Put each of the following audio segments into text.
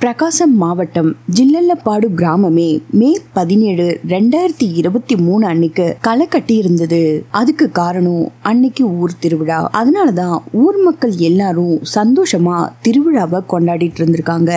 பிரகாசம் மாவட்டம் ஜில்லல்லபாடு கிராமமே மே 17, 2023 அன்னைக்கு களை கட்டி இருந்தது. அதுக்கு காரணம் அன்னைக்கு ஊர் திருவிழா. அதனாலதான் ஊர் மக்கள் எல்லாரும் சந்தோஷமா திருவிழாவை கொண்டாடிட்டு இருந்திருக்காங்க.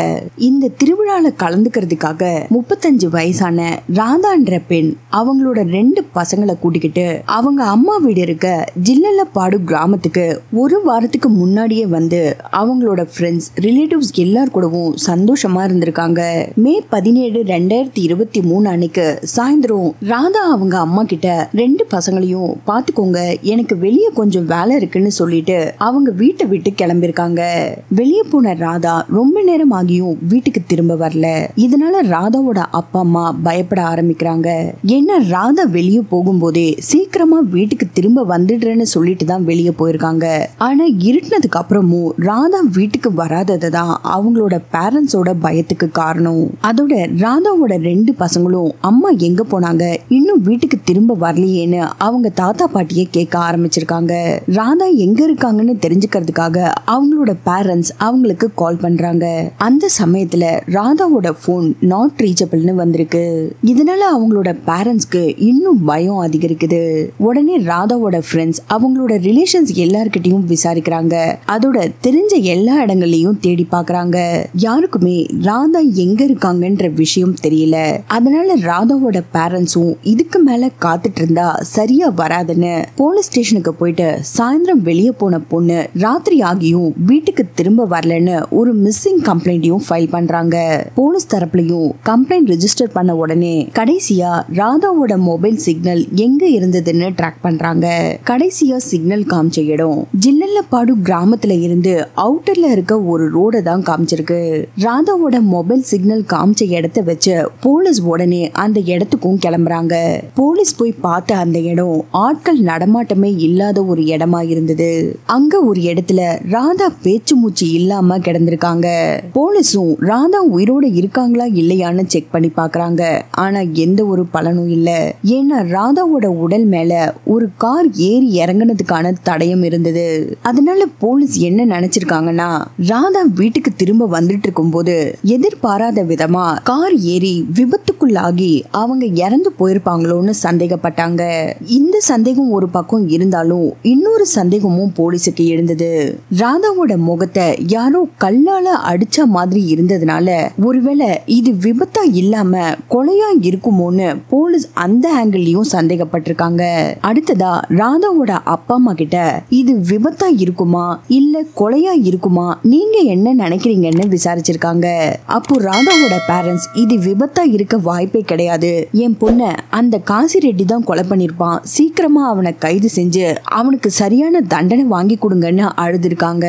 இந்த திருவிழால கலந்துக்கிறதுக்காக 35 வயசான ராதான்ற பெண் அவங்களோட 2 பசங்களை கூட்டிக்கிட்டு அவங்க அம்மா வீடு இருக்க ஜில்லல்லபாடு கிராமத்துக்கு ஒரு வாரத்துக்கு முன்னாடியே வந்து அவங்களோட ஃப்ரெண்ட்ஸ் ரிலேட்டிவ்ஸ் எல்லார் கூடவும் சந்தோஷமா இருந்திருக்காங்க. மே 17, 2023 அன்னைக்கு சாயந்தரம் ராதா அவங்க அம்மா கிட்ட 2 பசங்களையும் பாத்துக்கோங்க, எனக்கு வெளியே கொஞ்சம் வேலை இருக்குன்னு சொல்லிட்டு அவங்க வீட்டை விட்டு கிளம்பிருக்காங்க. வெளியே போன ராதா ரொம்ப நேரம் ஆகியும் வீட்டுக்கு திரும்ப வரல. இதனால ராதாவோட அப்பா அம்மா பயப்பட ஆரம்பிக்கிறாங்க. ஏன்னா ராதா வெளியே போகும்போதே சீக்கிரமா வீட்டுக்கு திரும்ப வந்துடுறேன்னு சொல்லிட்டு தான் வெளியே போயிருக்காங்க. ஆனா இருட்டினதுக்கு அப்புறமும் ராதா வீட்டுக்கு வராததான் அவங்களோட பேரண்ட்ஸோட பயத்துக்கு காரணம். அதோட ராதாவோட 2 பசங்களும் அம்மா எங்க போனாங்க, இன்னும் வீட்டுக்கு திரும்ப வரலையேன்னு அவங்க தாத்தா பாட்டியை கேட்க ஆரம்பிச்சிருக்காங்க. ராதா எங்க இருக்காங்கன்னு தெரிஞ்சுக்கிறதுக்காக அவங்களோட பேரண்ட்ஸ் அவங்களுக்கு கால் பண்றாங்க. அந்த சமயத்துல ராதாவோட போன் நாட் ரீச்சபிள்னு வந்திருக்கு. இதனால அவங்களோட பேரண்ட்ஸ்க்கு இன்னும் பயம் அதிகரிக்குது. உடனே ராதாவோட ஃப்ரெண்ட்ஸ் அவங்களோட ரிலேஷன்ஸ் எல்லார்கிட்டையும் விசாரிக்கிறாங்க. அதோட தெரிஞ்ச எல்லா இடங்களையும் தேடி பாக்குறாங்க. யாருக்குமே ராதா எங்க இருக்காங்கன்ற விஷயம் தெரியல. அதனால ராதாவோட பேரண்ட்ஸும் இதுக்கு மேல காத்துட்டு இருந்தா சரியா வராதுன்னு போலீஸ் ஸ்டேஷனுக்கு போயிட்டு சாயந்தரம் வெளியே போன பொண்ணு ராத்திரி ஆகியும் வீட்டுக்கு திரும்ப வரலன்னு ஒரு மிஸ்ஸிங் கம்ப்ளைண்ட்டையும் ஃபைல் பண்றாங்க. போலீஸ் தரப்புலயும் கம்ப்ளைண்ட் ரெஜிஸ்டர் பண்ண உடனே கடைசியா ராதாவோட மொபைல் சிக்னல் எங்க இருந்ததுன்னு ட்ராக் பண்றாங்க. கடைசியா சிக்னல் காமிச்ச இடம் ஜில்லல்லபாடு கிராமத்துல இருந்து அவுட்டர்ல இருக்க ஒரு ரோட தான் காமிச்சிருக்கு. ராதாவோட மொபைல் சிக்னல் காமிச்ச இடத்த வச்சு போலீஸ் உடனே அந்த இடத்துக்கும் கிளம்புறாங்க. போலீஸ் போய் பார்த்த அந்த இடம் ஆட்கள் நடமாட்டமே இல்லாத ஒரு இடமா இருந்தது. அங்க ஒரு இடத்துல ராதா பேச்சு மூச்சு இல்லாம கிடந்திருக்காங்க. போலீஸும் ராதா உயிரோட இருக்காங்களா இல்லையான்னு செக் பண்ணி பாக்குறாங்க. ஆனா எந்த ஒரு பலனும் இல்ல. ஏன்னா ராதாவோட உடல் மேல ஒரு கார் ஏறி இறங்கினதுக்கான தடயம் இருந்தது. அதனால போலீஸ் என்ன நினைச்சிருக்காங்கன்னா ராதா வீட்டுக்கு திரும்ப வந்துட்டு இருக்கும் போது எதிர்பாராத விதமா கார் ஏறி விபத்துக்குள்ளாகி அவங்க இறந்து போயிருப்பாங்களோன்னு சந்தேகப்பட்டாங்க. இந்த சந்தேகம் ஒரு பக்கம் இருந்தாலும் இன்னொரு சந்தேகமும் போலீஸுக்கு எழுந்தது. ராதாவோட முகத்தை யாரோ கல்லால அடிச்ச மாதிரி இருந்ததுனால ஒருவேளை இது விபத்தா இல்லாம கொலையா இருக்குமோன்னு போலீஸ் அந்த ஆங்கிள்லயும் சந்தேகப்பட்டிருக்காங்க. அடுத்ததா ராதாவோட அப்பா அம்மா கிட்ட இது விபத்தா இருக்குமா இல்ல கொலையா இருக்குமா, நீங்க என்ன நினைக்கிறீங்கன்னு விசாரிச்சிருக்காங்க. அப்போ ராதாவோட பேரண்ட்ஸ் இது விபத்தா இருக்க வாய்ப்பே கிடையாது, என் பொண்ண அந்த காசி ரெட்டி தான் கொலை பண்ணிருப்பான், சீக்கிரமா அவனை கைது செஞ்சு அவனுக்கு சரியான தண்டனை வாங்கி கொடுங்கன்னு அழுதுருக்காங்க.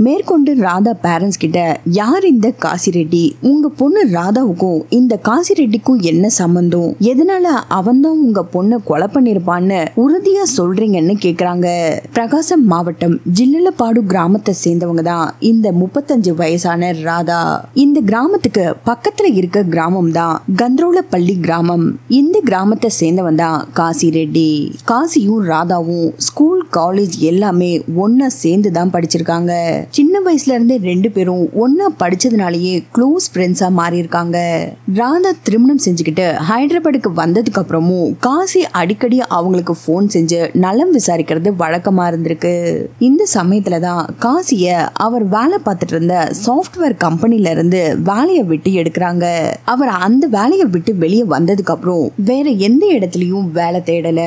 மேற்கொண்டு ராதா பேரண்ட்ஸ் கிட்ட யார் இந்த காசி ரெட்டி, உங்க பொண்ணு ராதாவுக்கும் இந்த காசி ரெட்டிக்கும் என்ன சம்பந்தம், எதனால அவன் தான் உங்க பொண்ணை கொலை பண்ணிருப்பான்னு உறுதியா சொல்றீங்கன்னு கேக்குறாங்க. பிரகாசம் மாவட்டம் ஜில்லல்லபாடு கிராமத்தை சேர்ந்தவங்க தான் இந்த 35 வயசான ராதா. இந்த கிராமத்துக்கு பக்கத்துல இருக்க கிராமம் தான் கந்த்ரோலப்பள்ளி கிராமம். இந்த கிராமத்தை சேர்ந்தவன் தான் காசி ரெட்டி. காசியும் ராதாவும் ஸ்கூல் காலேஜ் எல்லாமே ஒன்னா சேர்ந்து தான் படிச்சிருக்காங்க. சின்ன வயசுல இருந்தே 2 பேரும் ஒன்னா படிச்சதுனாலேயே க்ளோஸ் ஃப்ரெண்ட்ஸா மாறி இருக்காங்க. ராதா திருமணம் செஞ்சுக்கிட்டு ஹைதராபாத்துக்கு வந்ததுக்கு அப்புறமும் காசி அடிக்கடி அவங்களுக்கு போன் செஞ்சு நலம் விசாரிக்கிறது வழக்கமா இருந்திருக்கு. இந்த சமயத்துல தான் காசிய அவர் வேலை பார்த்துட்டு இருந்த சாஃப்ட்வேர் கம்பெனில இருந்து வேலையை விட்டு எடுக்கிறாங்க. அவர் அந்த வேலையை விட்டு வெளியே வந்ததுக்கு அப்புறம் வேற எந்த இடத்துலயும் வேலை தேடல.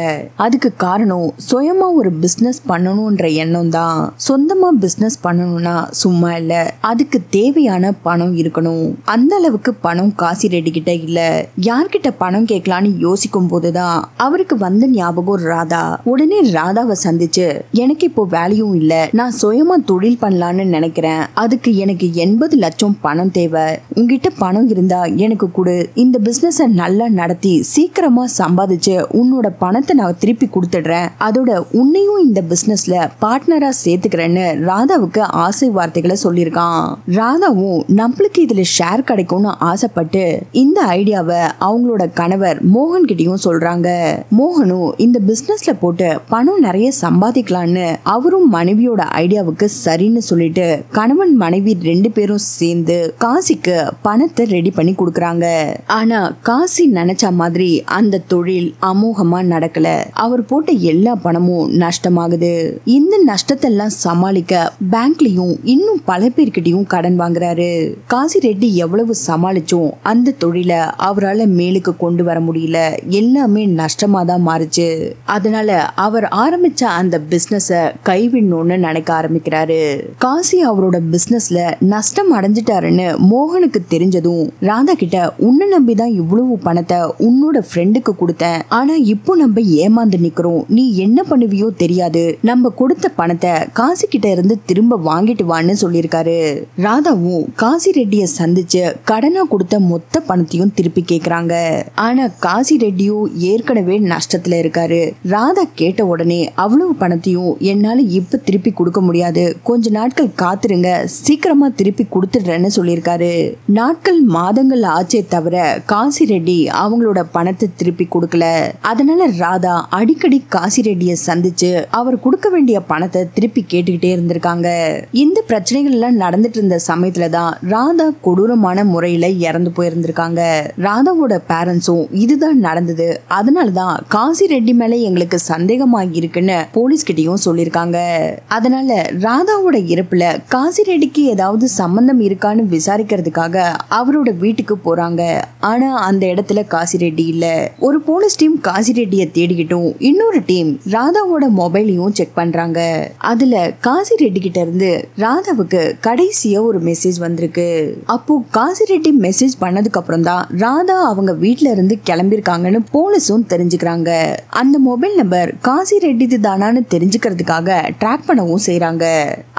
அதுக்கு காரணம் சுயமா ஒரு பிசினஸ் பண்ணணும்ன்ற எண்ணம் தான். சொந்தமா பிசினஸ் பண்ணணும்னா சும்மா இல்ல, அதுக்கு தேவையான பணம் இருக்கணும். அந்த அளவுக்கு பணம் காசி ரெட்டி கிட்ட இல்ல. யார்கிட்ட பணம் கேட்கலான்னு யோசிக்கும் போதுதான் அவருக்கு வந்த ஞாபகம் ராதா. உடனே ராதாவை சந்திச்சு எனக்கு இப்போ வேலையும் இல்ல, நான் சுயமா தொழில் பண்ணலான்னு நினைக்கிறேன், அதுக்கு எனக்கு 80 லட்சம் பணம் தேவை, உங்ககிட்ட பணம் இருந்தா எனக்கு கொடு, இந்த பிசினஸ் நல்லா நடத்தி சீக்கிரமா சம்பாதிச்சு உன்னோட பணத்தை நான் திருப்பி கொடுத்துடுறேன், அதோட உன்னையும் இந்த பிசினஸ்ல பார்ட்னரா சேர்த்துக்கிறேன்னு ராதாவுக்கு ஆசை வார்த்தைகளை சொல்லியிருக்கான். ராதாவும் நம்மளுக்கு இதுல ஷேர் கிடைக்கும்னு ஆசைப்பட்டு இந்த ஐடியாவை அவங்களோட கணவர் மோகன் கிட்டயும் சொல்றாங்க. மோகனும் இந்த பிசினஸ்ல போட்டு பணம் நிறைய சம்பாதிக்கலான்னு அவரும் மனைவியோட ஐடியாவுக்கு சரின்னு சொல்லிட்டு கணவன் மனைவி 2 பேரும் சேர்ந்து காசிக்கு பணத்தை ரெடி பண்ணி கொடுக்கறாங்க. ஆனா காசி நினைச்ச மாதிரி அந்த தொழில் அமோகமா நடக்கல. அவர் போட்ட எல்லா பணமும் நஷ்டமாகுது. இந்த நஷ்டத்தை எல்லாம் சமாளிக்க பேங்க்லயும் இன்னும் பல பேர்கிட்டயும் கடன் வாங்குறாரு. காசி ரெட்டி எவ்வளவு சமாளிச்சும் அந்த தொழிலை அவரால் மேலுக்கு கொண்டு வர முடியல. எல்லாமே நஷ்டமா தான் மாறுச்சு. அதனால அவர் ஆரம்பிச்ச அந்த பிசினஸ கைவிடணும்னு நினைக்க ஆரம்பிக்கிறாரு. காசி அவரோட பிசினஸ்ல நஷ்டம் அடைஞ்சிட்டாருன்னு மோகனுக்கு தெரிஞ்சதும் ராதா கிட்ட உன்னை நம்பிதான் இவ்வளவு பணத்தை உன்னோட ஃப்ரெண்டுக்கு கொடுத்தேன், ஆனா இப்போ நம்ம ஏமாந்து நிக்கிறோம், நீ என்ன பண்ணுவியோ தெரியாது, நம்ம கொடுத்த பணத்தை காசி கிட்ட இருந்து திரும்ப வாங்கிட்டு வான்னு சொல்லியிருக்காரு. ராதாவும் காசி ரெட்டிய சந்திச்சு கடனா கொடுத்த மொத்த பணத்தையும் திருப்பி கேக்குறாங்க. ஆனா காசி ரெட்டியும் ஏற்கனவே நஷ்டத்துல இருக்காரு. ராதா கேட்ட உடனே அவ்வளவு பணத்தையும் என்னால இப்ப திருப்பி கொடுக்க முடியாது, கொஞ்ச நாட்கள் காத்துருங்க, சீக்கிரமா திருப்பி கொடுத்துடுறேன்னு சொல்லியிருக்காரு. நாட்கள் மாதங்கள் ஆச்சே தவிர காசி ரெட்டி அவங்களோட பணத்தை திருப்பி கொடுக்கல. அதனால ராதா அடிக்கடி காசி ரெட்டிய சந்திச்சு அவர் கொடுக்க வேண்டிய பணத்தை திருப்பி கேட்டுக்கிட்டே இருந்திருக்காங்க. இந்த பிரச்சனைகள் எல்லாம் நடந்துட்டு இருந்த சமயத்துலதான் ராதா கொடூரமான முறையில இறந்து போயிருந்திருக்காங்க. ராதாவோட பேரண்ட்ஸும் இதுதான் நடந்தது, அதனாலதான் காசி ரெட்டி மேல எங்களுக்கு சந்தேகமா இருக்குன்னு போலீஸ் கிட்டயும் சொல்லிருக்காங்க. அதனால ராதாவோட இறப்புல காசி ரெட்டிக்கு ஏதாவது சம்பந்தம் இருக்கான்னு விசாரிக்கிறதுக்காக அவரோட வீட்டுக்கு போறாங்க. ஆனா அந்த இடத்துல காசி ரெட்டி இல்ல. ஒரு போலீஸ் டீம் காசி ரெட்டிய தேடிக்கிட்டும் இன்னொரு டீம் ராதாவோட மொபைலையும் செக் பண்றாங்க. அதுல காசி ரெட்டி கிட்ட இருந்து ராதாவுக்கு கடைசியா ஒரு மெசேஜ் வந்திருக்கு. அப்போ காசி ரெட்டி மெசேஜ் பண்ணதுக்கு அப்புறம் தான் ராதா அவங்க வீட்ல இருந்து கிளம்பிருக்காங்கன்னு போலீஸும் தெரிஞ்சுக்கிறாங்க. அந்த மொபைல் நம்பர் காசி ரெட்டி தானான்னு தெரிஞ்சுக்கிறதுக்காக ட்ராக் பண்ணவும் செய்யறாங்க.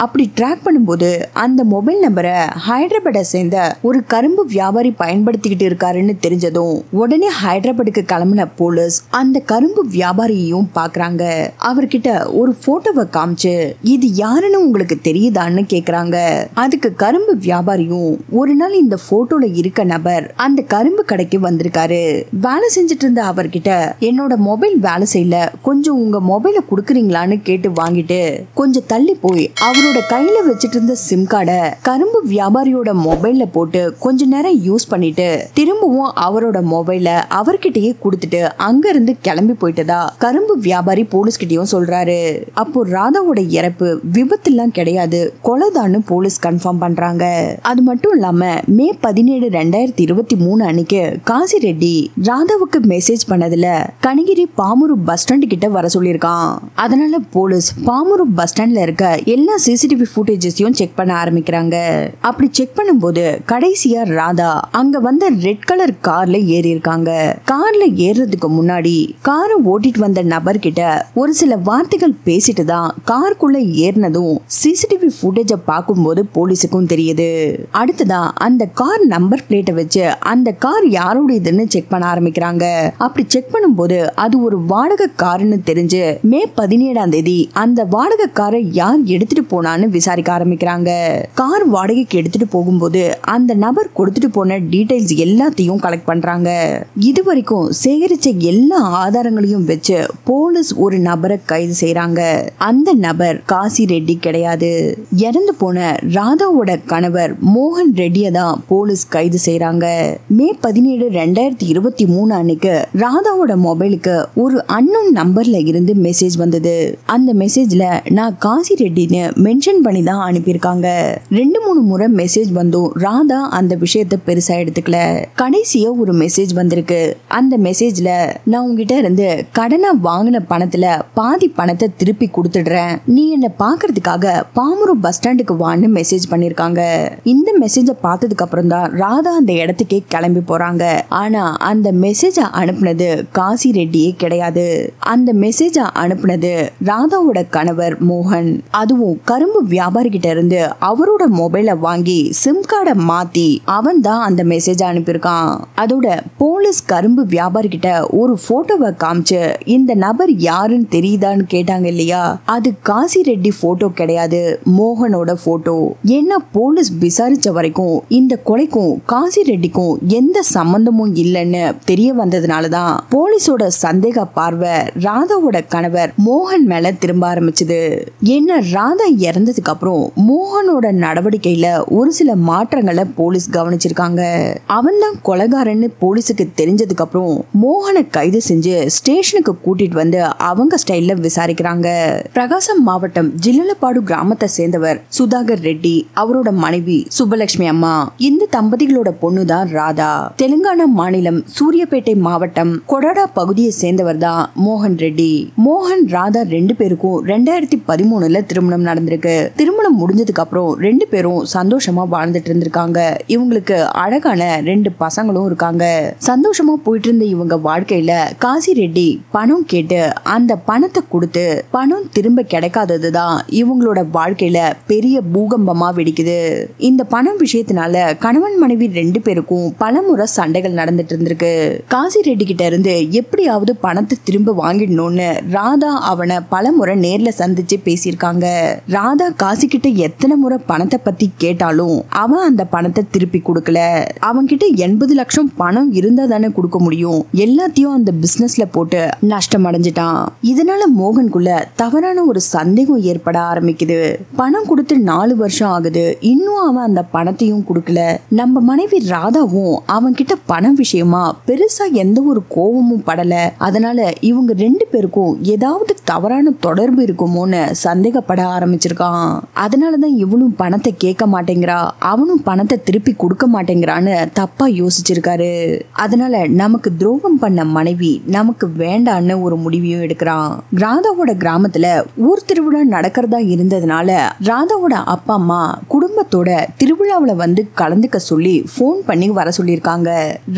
அப்படி ட்ராக் பண்ணும்போது அந்த மொபைல் நம்பரை ஹைதராபாத்தை சேர்ந்த ஒரு கரும்பு வியாபாரி பயன்படுத்திக்கிட்டு இருக்காருன்னு தெரிஞ்சதும் உடனே ஹைதராபாத்துக்கு கிளம்பின போலீஸ் அந்த கரும்பு வியாபாரியையும் பாக்குறாங்க. அவர்கிட்ட ஒரு போட்டோவை காமிச்சு இது யாருன்னு உங்களுக்கு தெரியுதான்னு கேக்குறாங்க. அதுக்கு கரும்பு வியாபாரியும் ஒரு நாள் இந்த போட்டோல இருக்க நபர் அந்த கரும்பு கடைக்கு வந்திருக்காரு. வேலை செஞ்சுட்டு இருந்த அவர்கிட்ட என்னோட மொபைல் வேலை செய்யல, கொஞ்சம் உங்க மொபைலை குடுக்குறீங்களான்னு கேட்டு வாங்கிட்டு கொஞ்சம் தள்ளி போய் அவரோட கையில வச்சிட்டு இருந்த சிம் கார்டை கரும்பு வியாபாரியோட மொபைல்ல போட்டு கொஞ்ச நேரம் யூஸ் பண்ணிட்டு திரும்பவும் அவரோட மொபைல அவர்கிட்டயே கொடுத்துட்டு அங்க இருந்து கிளம்பி போயிட்டதா கரும்பு வியாபாரி போலீஸ் கிட்டயும் சொல்றாரு. அப்போ ராதாவோட இறப்பு விபத்து எல்லாம் கிடையாது, கொலைதான்னு போலீஸ் கன்ஃபார்ம் பண்றாங்க. அது மட்டும் இல்லாம மே 17, 2023 அன்னைக்கு காசி ரெட்டி ராதாவுக்கு மெசேஜ் பண்ணதுல கனிகிரி பாமூரு பஸ் ஸ்டாண்ட் கிட்ட வர சொல்லியிருக்கான். அதனால போலீஸ் பாமூரு பஸ் ஸ்டாண்ட்ல இருக்க எல்லா சிசிடிவி ஃபுட்டேஜஸையும் செக் பண்ண ஆரம்பிக்கிறாங்க. அப்படி செக் பண்ணும்போது கடைசியா ராதா அங்க வந்த ரெட் கலர் கார்ல ஏறி இருக்காங்க. கார்ல ஏறதுக்கு முன்னாடி காரை ஓட்டிட்டு வந்த நபர் கிட்ட ஒரு சில வார்த்தைகள் பேசிட்டு தான் காருக்குள்ள ஏறினதும் சிசிடிவி ஃபுட்டேஜ பார்க்கும்போது போலீஸுக்கும் தெரியுது. அடுத்ததா அந்த கார் நம்பர் பிளேட்டை வச்சு அந்த கார் யாரோடதுன்னு செக் பண்ண ஆரம்பிக்கிறாங்க. அப்படி செக் பண்ணும்போது அது ஒரு வாடகை காருன்னு தெரிஞ்சு மே 17 அந்த வாடகை காரை யார் எடுத்துட்டு போனான்னு விசாரிக்க ஆரம்பிக்கிறாங்க. கார் வாடகைக்கு எடுத்துட்டு போகும்போது அந்த நபர் கொடுத்துட்டு போன டீடைல்ஸ் எல்லாத்தையும் கலெக்ட் பண்றாங்க. இது வரைக்கும் சேகரிச்ச எல்லா ஆதாரங்களையும் வச்சு போலீஸ் ஒரு நபரை கைது செய்யறாங்க. அந்த நபர் காசி ரெட்டி கிடையாது. இறந்து போன ராதாவோட கணவர் மோகன் ரெட்டியை தான் போலீஸ் கைது செய்யறாங்க. மே 17, 2023 அன்னைக்கு ராதாவோட மொபைலுக்கு ஒரு அன்னோன் நம்பர்ல இருந்து மெசேஜ் வந்தது. அந்த மெசேஜ்ல நான் காசி ரெட்டின்னு மென்ஷன் பண்ணி தான் அனுப்பியிருக்காங்க. 2-3 முறை மெசேஜ் வந்தும் ராதா அந்த விஷயத்தை பெருசா எடுத்துக்கல. கடைசியா ஒரு மெசேஜ் வந்திருக்கு. அந்த மெசேஜ்ல நான் உங்ககிட்ட இருந்து கடனா வாங்கின பணத்துல பாதி பணத்தை திருப்பி கொடுத்துடுறேன், நீ என்ன பாக்குறதுக்காக பாமூரு பஸ் ஸ்டாண்டுக்கு வான்னு மெசேஜ் பண்ணிருக்காங்க. இந்த மெசேஜ பார்த்ததுக்கு அப்புறம் தான் ராதா அந்த இடத்துக்கே கிளம்பி போறாங்க. ஆனா அந்த மெசேஜ அனுப்புனது காசி ரெட்டியே கிடையாது. அந்த மெசேஜ அனுப்புனது ராதாவோட கணவர் மோகன். அதுவும் கரும்பு வியாபாரி கிட்ட இருந்து அவரோட மொபைலை வாங்கி சிம் கார்டை மாத்தி அவன் தான் அந்த மெசேஜ் அனுப்பியிருக்கான். அதோட போலீஸ் கரும்பு வியாபாரி கிட்ட ஒரு போட்டோவை காமிச்சு இந்த நபர் யாருன்னு தெரியுதான்னு கேட்டாங்க இல்லையா, அது காசி ரெட்டி போட்டோ கிடையாது, மோகனோட போட்டோ. ஏன்னா போலீஸ் விசாரிச்ச வரைக்கும் இந்த கொலைக்கும் காசி ரெட்டிக்கும் எந்த சம்பந்தமும் இல்லைன்னு தெரிய வந்ததுனாலதான் போலீஸோட சந்தேக பார்வை ராதாவோட கணவர் மோகன் மேல திரும்ப ஆரம்பிச்சது. ஏன்னா ராதா இறந்ததுக்கு அப்புறம் மோகனோட நடவடிக்கையில ஒரு சில மாற்றங்களை போலீஸ் கவனிச்சிருக்காங்க. அவன் தான் கொலைகாரன்னு போலீஸுக்கு தெரிஞ்சதுக்கு அப்புறம் மோகனை கைது செஞ்சு ஸ்டேஷனுக்கு கூட்டிட்டு வந்து அவங்க ஸ்டைல்ல விசாரிக்கிறாங்க. பிரகாசம் மாவட்டம் ஜில்லலப்பாடு கிராமத்தை சேர்ந்தவர் சுதாகர் ரெட்டி, அவரோட மனைவி சுப்பலட்சுமி அம்மா. இந்த தம்பதிகளோட பொண்ணுதான் ராதா. தெலுங்கானா மாநிலம் சூரியப்பேட்டை மாவட்டம் கொடாடா பகுதியை சேர்ந்தவர் தான் மோகன் ரெட்டி. மோகன் ராதா ரெண்டு பேருக்கும் 2013 திருமணம் நடந்திருக்கு. திருமணம் முடிஞ்சதுக்கு அப்புறம் ரெண்டு பேரும் சந்தோஷமா வாழ்ந்துட்டு இருந்திருக்காங்க. இவங்களுக்கு அழகான 2 பசங்களும் இருக்காங்க. சந்தோஷமா போயிட்டு இருந்த இவங்க வாழ்க்கையில காசி ரெட்டி பணம் கேட்டு அந்த பணத்தை கொடுத்து பணம் திரும்ப கிடைக்காததுதான் இவங்களோட வாழ்க்கையில பெரிய பூகம்பமா வெடிக்குது. இந்த பணம் விஷயத்தினால கணவன் மனைவி 2 பேருக்கும் பலமுறை சண்டைகள் நடந்துட்டு இருந்திருக்கு. காசி ரெட்டி கிட்ட இருந்து எப்படியாவது பணத்தை திரும்ப வாங்கிடணும்னு ராதா அவனை பலமுறை நேர்ல சந்திச்சு பேசியிருக்காங்க. ராதா காசி கிட்ட எத்தனை முறை பணத்தை பத்தி கேட்டாலும் அவன் அந்த பணத்தை திருப்பி கொடுக்கல. அவன் கிட்ட 80 லட்சம் பணம் இருந்தா தானே கொடுக்க முடியும். எல்லாத்தையும் அந்த பிசினஸ்ல போட்டு நஷ்டம் அடைஞ்சிட்டான். இதனால மோகனுக்குள்ள தவறான ஒரு சந்தேகம் ஏற்பட ஆரம்பிக்குது. பணம் கொடுத்து 4 வருஷம் ஆகுது, இன்னும் அவன் அந்த பணத்தையும் கொடுக்கல. நம்ம மனைவி ராதாவும் அவன் கிட்ட பணம் விஷயமா பெருசா எந்த ஒரு கோபமும் படல. அதனால இவங்க 2 பேருக்கும் ஏதாவது தவறான தொடர்பு இருக்குமோன்னு சந்தேகப்பட ஆரம்பிச்சிருக்கான். அதனாலதான் இவனும் பணத்தை கேட்க மாட்டேங்கிறா, அவனும் பணத்தை திருப்பி கொடுக்க மாட்டேங்கிறான்னு தப்பா யோசிச்சிருக்காரு. அதனால நமக்கு துரோகம் பண்ண மனைவி நமக்கு வேண்டான்னு ஒரு முடிவையும் எடுக்கிறான். ராதாவோட கிராமத்துல ஊர் திருவிழா நடக்கிறதா இருந்ததுனால ராதாவோட அப்பா அம்மா குடும்பத்தோட திருவிழாவில வந்து கலந்துக்க சொல்லி போன் பண்ணி வர சொல்லிருக்காங்க.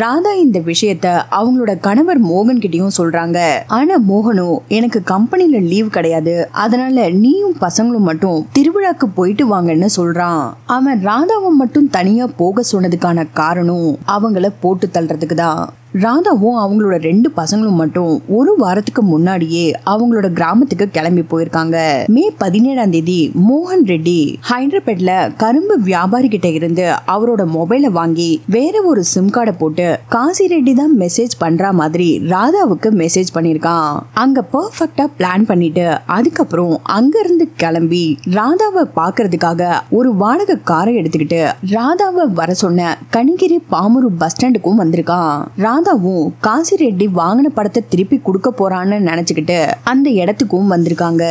ராதா இந்த விஷயத்த அவங்களோட கணவர் மோகன் கிட்டயும் சொல்றாங்க. ஆனா மோகனும் எனக்கு கம்பெனில லீவ் கிடையாது, அதனால நீயும் பசங்களும் மட்டும் திருவிழாக்கு போயிட்டு வாங்கன்னு சொல்றான். அவன் ராதாவை மட்டும் தனியா போக சொன்னதுக்கான காரணம் அவங்கள போட்டு தள்ளுறதுக்கு தான். ராதாவும் அவங்களோட 2 பசங்களும் மட்டும் ஒரு வாரத்துக்கு முன்னாடியே அவங்களோட கிராமத்துக்கு கிளம்பி போயிருக்காங்க. மே 17ஆம் தேதி மோகன் ரெட்டி ஹைதராபாத்ல கரும்பு வியாபாரி கிட்ட இருந்து அவரோட மொபைலை வாங்கி வேற ஒரு சிம் கார்டை போட்டு காசி ரெட்டி தான் மெசேஜ் பண்ற மாதிரி ராதாவுக்கு மெசேஜ் பண்ணிருக்கான். அங்க பெர்ஃபெக்ட்டா பிளான் பண்ணிட்டு அதுக்கப்புறம் அங்க இருந்து கிளம்பி ராதாவை பாக்குறதுக்காக ஒரு வாடகை காரை எடுத்துக்கிட்டு ராதாவை வர சொன்ன கனிகிரி பாமூர் பஸ் ஸ்டாண்டுக்கும் வந்திருக்கான். ராதாவும் காசி ரெட்டி வாங்கின படத்தை திருப்பி கொடுக்க போறான்னு நினைச்சுக்கிட்டு அந்த இடத்துக்கும் வந்திருக்காங்க.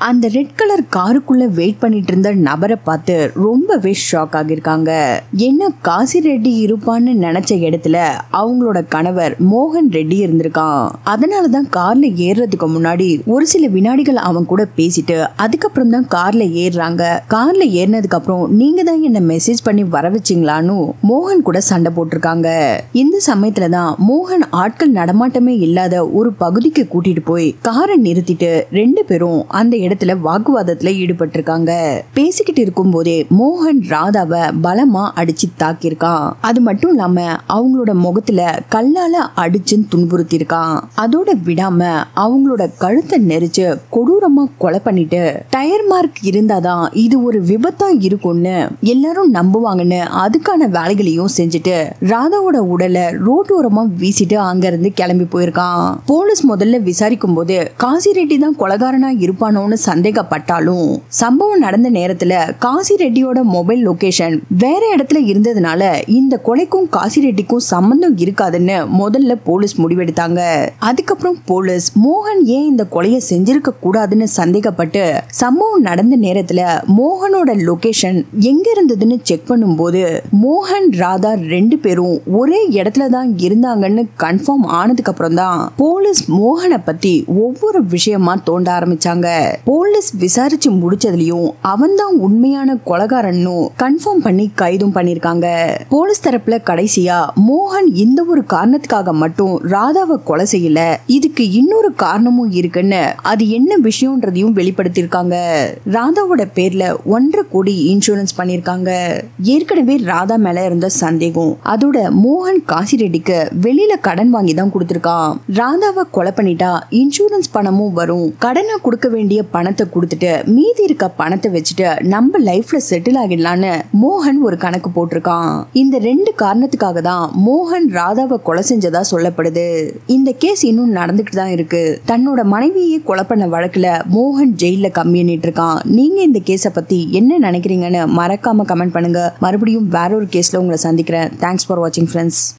அந்த ரெட் கலர் காருக்குள்ள வெயிட் பண்ணிட்டு இருந்த நபரை பார்த்து ரொம்பவே ஷாக் ஆகிருக்காங்க. என்ன காசி ரெட்டி இருப்பான்னு நினைச்ச இடத்துல அவங்களோட கணவர் மோகன் ரெட்டி இருந்திருக்கான். அதனாலதான் கார்ல ஏறுறதுக்கு முன்னாடி ஒரு சில வினாடிகள் அவன் கூட பேசிட்டு அதுக்கப்புறம் தான் கார்ல ஏறுறாங்க. கார்ல ஏறினதுக்கு அப்புறம் நீங்க தான் என்ன மெசேஜ் பண்ணி வர வச்சீங்களான்னு மோகன் கூட சண்டை போட்டிருக்காங்க. இந்த சமயத்துலதான் மோகன் ஆட்கள் நடமாட்டமே இல்லாத ஒரு பகுதிக்கு கூட்டிட்டு போய் காரை நிறுத்திட்டு 2 பேரும் அந்த இடத்துல வாக்குவாதத்துல ஈடுபட்டிருக்காங்க. பேசிக்கிட்டு இருக்கும் போதே மோகன் ராதாவை பலமா அடிச்சு தாக்கியிருக்கான். அது மட்டும் இல்லாம அவங்களோட முகத்துல கல்லால அடிச்சு துன்புறுத்தி இருக்கான். அதோட விடாம அவங்களோட கழுத்தை நெரிச்சு கொடூரமா கொலை பண்ணிட்டு டயர் மார்க் இருந்தாதான் இது ஒரு விபத்தா இருக்கும்னு எல்லாரும் நம்புவாங்கன்னு அதுக்கான வேலைகளையும் செஞ்சுட்டு ராதாவோட உடலை ரோட்டோரமா வீசிட்டு அங்க இருந்து கிளம்பி போயிருக்கான். போலீஸ் முதல்ல விசாரிக்கும் போது காசி ரெட்டி தான் கொலைகாரனா இருப்பானோன்னு சந்தேகப்பட்டாலும் சம்பவம் நடந்த நேரத்துல காசி ரெட்டியோட மொபைல் லொகேஷன் வேற இடத்துல இருந்ததுனால இந்த கொலைக்கும் காசி ரெட்டிக்கும் சம்பந்தம் இருக்காதுன்னு முதல்ல போலீஸ் முடிவெடுத்தாங்க. அதுக்கப்புறம் போலீஸ் மோகன் ஏன் இந்த கொலையை செஞ்சிருக்க கூடாதுன்னு சந்தேகப்பட்டு சம்பவம் நடந்த நேரத்துல மோகனோட லொகேஷன் எங்க இருந்ததுன்னு செக் பண்ணும் போது மோகன் ராதா 2 பேரும் ஒரே இடத்துல தான் இருந்தாங்கன்னு கன்ஃபார்ம் ஆனதுக்கு அப்புறம் தான் போலீஸ் மோகனை பத்தி ஒவ்வொரு விஷயமா தோண்ட ஆரம்பிச்சாங்க. போலீஸ் விசாரிச்சு முடிச்சதுலயும் அவன் தான் உண்மையான கொலைகாரன்னு கன்ஃபார்ம் பண்ணி கைதும் பண்ணிருக்காங்க. போலீஸ் தரப்புல கடைசியா மோகன் இந்த ஒரு காரணத்துக்காக மட்டும் ராதாவை கொலை செய்யல, இதுக்கு இன்னொரு காரணமும் இருக்குன்னு அது என்ன விஷயம்ன்றதையும் வெளிப்படுத்திருக்காங்க. ராதாவோட பேர்ல 1.5 கோடி இன்சூரன்ஸ் பண்ணிருக்காங்க. ஏற்கனவே ராதா மேல இருந்த சந்தேகம் அதோட மோகன் காசி ரெட்டிக்கு வெளியில கடன் வாங்கி தான் கொடுத்திருக்கான். ராதாவை கொலை பண்ணிட்டா இன்சூரன்ஸ் பணமும் வரும், கடனை கொடுக்க வேண்டிய பணத்தை கொடுத்துட்டு மீதி இருக்க பணத்தை வச்சுட்டு நம்ம லைஃப்ல செட்டில் ஆகிடலான்னு மோகன் ஒரு கணக்கு போட்டிருக்கான். இந்த 2 காரணத்துக்காக தான் மோகன் ராதாவை கொலை செஞ்சதா சொல்லப்படுது. இந்த கேஸ் இன்னும் நடந்துட்டு தான் இருக்கு. தன்னோட மனைவியை கொலை பண்ண வழக்குல மோகன் ஜெயில கம்மி பண்ணிட்டு இருக்கான். நீங்க இந்த கேஸ பத்தி என்ன நினைக்கிறீங்கன்னு மறக்காம கமெண்ட் பண்ணுங்க. மறுபடியும் வேற ஒரு கேஸ்ல உங்களை சந்திக்கிறேன். தேங்க்ஸ் ஃபார் வாட்சிங் ஃப்ரெண்ட்ஸ்.